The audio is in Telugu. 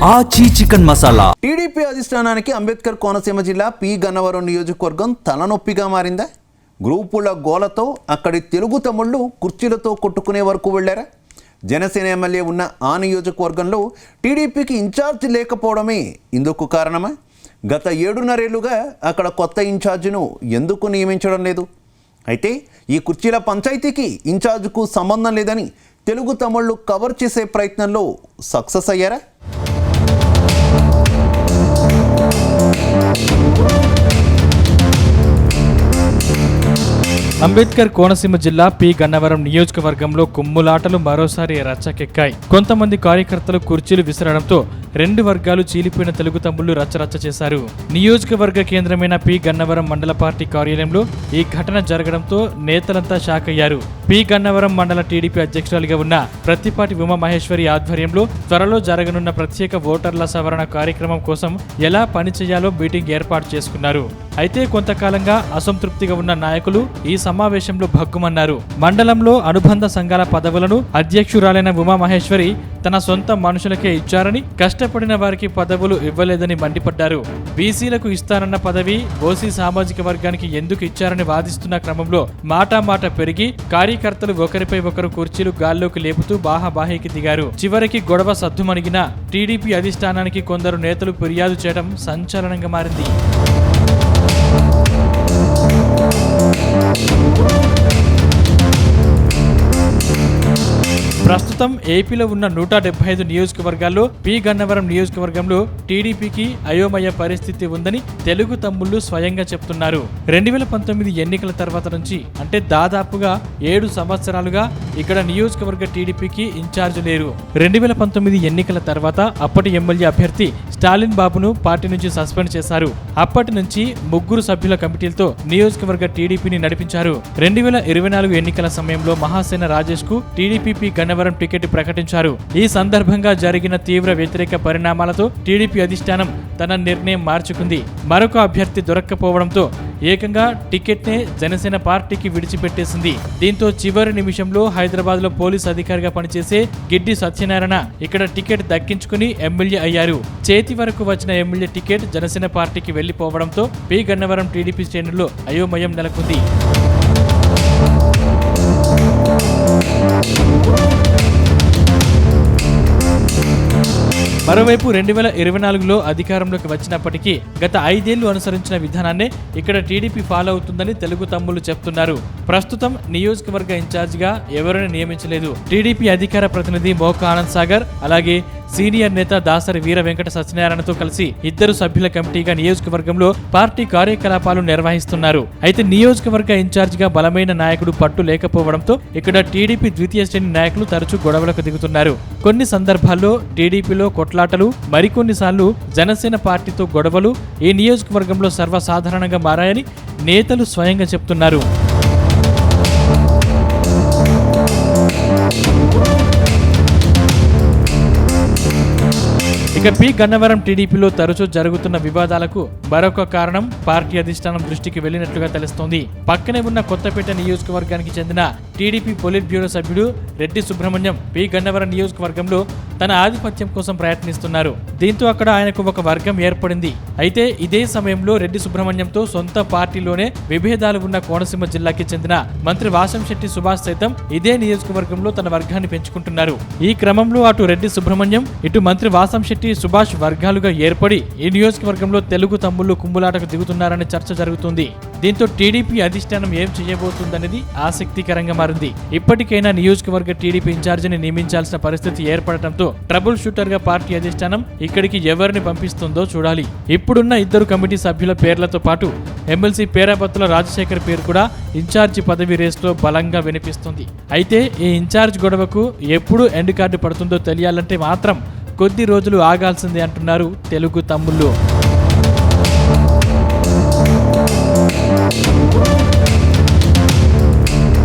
ఆచి చికెన్ మసాలా. టీడీపీ అధిష్టానానికి అంబేద్కర్ కోనసీమ జిల్లా పి గన్నవరం నియోజకవర్గం తలనొప్పిగా మారిందా? గ్రూపుల గోలతో అక్కడి తెలుగు తమ్ముళ్ళు కుర్చీలతో కొట్టుకునే వరకు వెళ్లారా? జనసేన ఎమ్మెల్యే ఉన్న ఆ నియోజకవర్గంలో టీడీపీకి ఇన్ఛార్జ్ లేకపోవడమే ఇందుకు కారణమా? గత 7.5 ఏళ్లుగా అక్కడ కొత్త ఇన్ఛార్జిను ఎందుకు నియమించడం లేదు? అయితే ఈ కుర్చీల పంచాయతీకి ఇన్ఛార్జ్కు సంబంధం లేదని తెలుగు తమ్ముళ్ళు కవర్ చేసే ప్రయత్నంలో సక్సెస్ అయ్యారా? అంబేద్కర్ కోనసీమ జిల్లా పి గన్నవరం నియోజకవర్గంలో కుమ్ములాటలు మరోసారి రచ్చకెక్కాయి. కొంతమంది కార్యకర్తలు కుర్చీలు విసరడంతో 2 వర్గాలు చీలిపోయిన తెలుగు తమ్ముళ్లు రచ్చరచ్చ చేశారు. నియోజకవర్గ కేంద్రమైన పి గన్నవరం మండల పార్టీ కార్యాలయంలో ఈ ఘటన జరగడంతో నేతలంతా షాక్ అయ్యారు. పి గన్నవరం మండల టీడీపీ అధ్యక్షురాలిగా ఉన్న ప్రత్తిపాటి ఉమామహేశ్వరి ఆధ్వర్యంలో త్వరలో జరగనున్న ప్రత్యేక ఓటర్ల సవరణ కార్యక్రమం కోసం ఎలా పనిచేయాలో మీటింగ్ ఏర్పాటు చేసుకున్నారు. అయితే కొంతకాలంగా అసంతృప్తిగా ఉన్న నాయకులు ఈ సమావేశంలో భగ్గుమన్నారు. మండలంలో అనుబంధ సంఘాల పదవులను అధ్యక్షురాలైన ఉమామహేశ్వరి తన సొంత మనుషులకే ఇచ్చారని, కష్టపడిన వారికి పదవులు ఇవ్వలేదని మండిపడ్డారు. బీసీలకు ఇస్తారన్న పదవి ఓసీ సామాజిక వర్గానికి ఎందుకు ఇచ్చారని వాదిస్తున్న క్రమంలో మాటామాట పెరిగి కార్యకర్తలు ఒకరిపై ఒకరు కుర్చీలు గాల్లోకి లేపుతూ బాహాబాహీకి దిగారు. చివరికి గొడవ సద్దుమణిగిన టీడీపీ అధిష్టానానికి కొందరు నేతలు ఫిర్యాదు చేయడం సంచలనంగా మారింది. ప్రస్తుతం ఏపీలో ఉన్న 175 నియోజకవర్గాల్లో పి గన్నవరం నియోజకవర్గంలో టీడీపీకి అయోమయ పరిస్థితి ఉందని తెలుగు తమ్ముళ్లు స్వయంగా చెప్తున్నారు. 2019 ఎన్నికల తర్వాత నుంచి అంటే దాదాపుగా 7 సంవత్సరాలుగా ఇక్కడ నియోజకవర్గ టీడీపీకి ఇన్ఛార్జ్ లేరు. 2019 ఎన్నికల తర్వాత అప్పటి ఎమ్మెల్యే అభ్యర్థి స్టాలిన్ బాబును పార్టీ నుంచి సస్పెండ్ చేశారు. అప్పటి నుంచి 3 సభ్యుల కమిటీలతో నియోజకవర్గ టీడీపీని నడిపించారు. 2024 ఎన్నికల సమయంలో మహాసేన రాజేష్ కు టీడీపీ గన్నవరం టికెట్ ప్రకటించారు. ఈ సందర్భంగా జరిగిన తీవ్ర వ్యతిరేక పరిణామాలతో టీడీపీ అధిష్టానం తన నిర్ణయం మార్చుకుంది. మరొక అభ్యర్థి దొరక్కపోవడంతో ఏకంగా టికెట్ నే జనసేన పార్టీకి విడిచిపెట్టేసింది. దీంతో చివరి నిమిషంలో హైదరాబాద్ లో పోలీస్ అధికారిగా పనిచేసే గిడ్డి సత్యనారాయణ ఇక్కడ టికెట్ దక్కించుకుని ఎమ్మెల్యే అయ్యారు. చేతి వరకు వచ్చిన ఎమ్మెల్యే టికెట్ జనసేన పార్టీకి వెళ్లిపోవడంతో పి గన్నవరం టీడీపీ శ్రేణుల్లో అయోమయం నెలకొంది. మరోవైపు 2024లో అధికారంలోకి వచ్చినప్పటికీ గత 5 ఏళ్లు అనుసరించిన విధానాన్నే ఇక్కడ టీడీపీ ఫాలో అవుతుందని తెలుగు తమ్ముళ్లు చెప్తున్నారు. ప్రస్తుతం నియోజకవర్గ ఇన్ఛార్జిగా ఎవరిని నియమించలేదు. టీడీపీ అధికార ప్రతినిధి మోకా ఆనంద్ సాగర్ అలాగే సీనియర్ నేత దాసరి వీర వెంకట సత్యనారాయణతో కలిసి 2 సభ్యుల కమిటీగా నియోజకవర్గంలో పార్టీ కార్యకలాపాలు నిర్వహిస్తున్నారు. అయితే నియోజకవర్గ ఇన్ఛార్జిగా బలమైన నాయకుడు పట్టు లేకపోవడంతో ఇక్కడ టీడీపీ ద్వితీయ శ్రేణి నాయకులు తరచూ గొడవలకు దిగుతున్నారు. కొన్ని సందర్భాల్లో టీడీపీలో కొట్లాటలు, మరికొన్నిసార్లు జనసేన పార్టీతో గొడవలు ఈ నియోజకవర్గంలో సర్వసాధారణంగా మారాయని నేతలు స్వయంగా చెప్తున్నారు. ఇక పి గన్నవరం టీడీపీలో తరచూ జరుగుతున్న వివాదాలకు మరొక కారణం పార్టీ అధిష్టానం దృష్టికి వెళ్లినట్లుగా తెలుస్తోంది. పక్కనే ఉన్న కొత్తపేట నియోజకవర్గానికి చెందిన టీడీపీ పొలిట్ బ్యూరో సభ్యుడు రెడ్డి సుబ్రహ్మణ్యం పి గన్నవరం నియోజకవర్గంలో తన ఆధిపత్యం కోసం ప్రయత్నిస్తున్నారు. దీంతో అక్కడ ఆయనకు ఒక వర్గం ఏర్పడింది. అయితే ఇదే సమయంలో రెడ్డి సుబ్రహ్మణ్యంతో సొంత పార్టీలోనే విభేదాలు ఉన్న కోనసీమ జిల్లాకి చెందిన మంత్రి వాసంశెట్టి సుభాష్ సైతం ఇదే నియోజకవర్గంలో తన వర్గాన్ని పెంచుకుంటున్నారు. ఈ క్రమంలో అటు రెడ్డి సుబ్రహ్మణ్యం ఇటు మంత్రి వాసంశెట్టి సుభాష్ వర్గాలుగా ఏర్పడి ఈ నియోజకవర్గంలో తెలుగు తమ్ముళ్లు కుమ్ములాటకు దిగుతున్నారనే చర్చ జరుగుతుంది. దీంతో టీడీపీ అధిష్టానం ఏం చేయబోతుందనేది ఆసక్తికరంగా మారింది. ఇప్పటికైనా నియోజకవర్గ టీడీపీ ఇన్ఛార్జిని నియమించాల్సిన పరిస్థితి ఏర్పడటంతో ట్రబుల్ షూటర్ గా పార్టీ అధిష్టానం ఇక్కడికి ఎవరిని పంపిస్తుందో చూడాలి. ఇప్పుడున్న 2 కమిటీ సభ్యుల పేర్లతో పాటు ఎమ్మెల్సీ పేరాపత్తుల రాజశేఖర్ పేరు కూడా ఇన్ఛార్జి పదవి రేసులో బలంగా వినిపిస్తుంది. అయితే ఈ ఇన్ఛార్జ్ గొడవకు ఎప్పుడు ఎండ్ కార్డు పడుతుందో తెలియాలంటే మాత్రం కొద్ది రోజులు ఆగాల్సిందే అంటున్నారు తెలుగు తమ్ముళ్ళు.